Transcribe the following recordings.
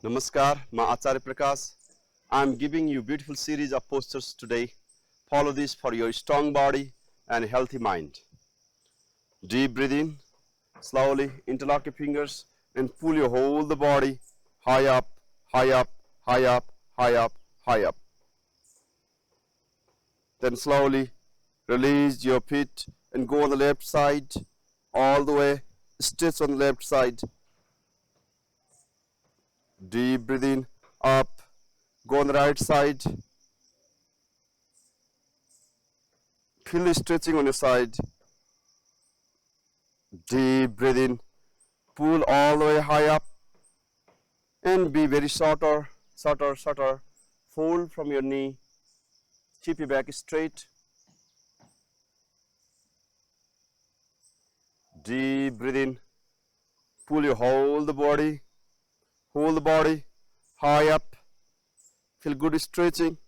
Namaskar, Ma Acharya Prakash. I am giving you beautiful series of postures today. Follow this for your strong body and healthy mind. Deep breathe in, slowly interlock your fingers and pull your whole the body high up, high up, high up, high up, high up. Then slowly release your feet and go on the left side all the way, stretch on the left side. Deep breathe in, up, go on the right side. Feel the stretching on your side. Deep breathe in, pull all the way high up and be very shorter. Fold from your knee, keep your back straight. Deep breathe in, pull your whole body high up. Feel good stretching.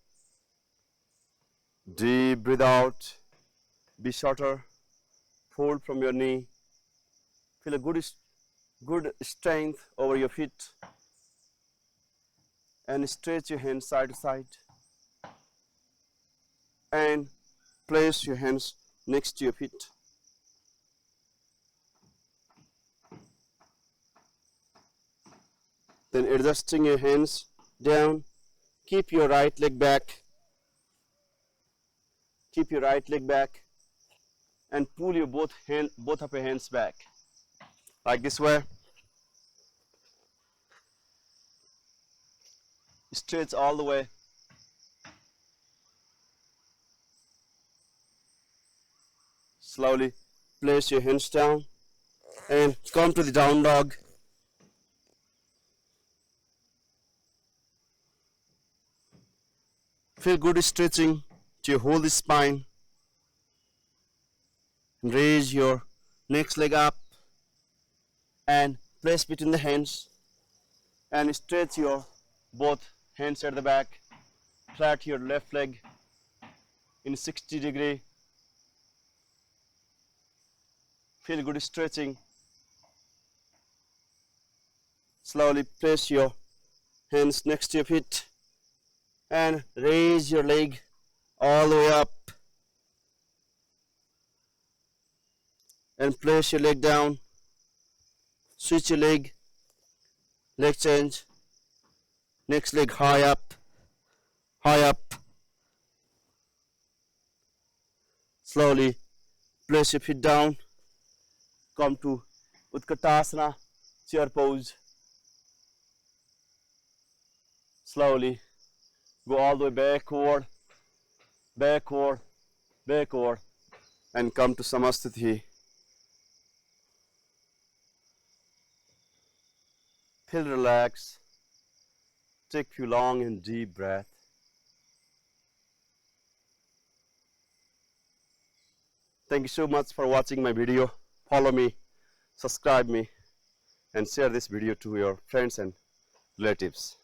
Deep breathe out, be shorter, fold from your knee. Feel a good strength over your feet and stretch your hands side to side and place your hands next to your feet. Then adjusting your hands down, keep your right leg back. Keep your right leg back and pull your both of your hands back like this way. Stretch all the way. Slowly place your hands down and come to the down dog. Feel good stretching to hold the spine. Raise your next leg up and place between the hands and stretch your both hands at the back. Flat your left leg in 60 degree. Feel good stretching. Slowly place your hands next to your feet and raise your leg all the way up and place your leg down. Switch your leg change, next leg high up. Slowly place your feet down, come to Utkatasana, chair pose. Slowly go all the way backward and come to Samasthiti. Feel relaxed. Take few long and deep breath. Thank you so much for watching my video. Follow me, subscribe me, and share this video to your friends and relatives.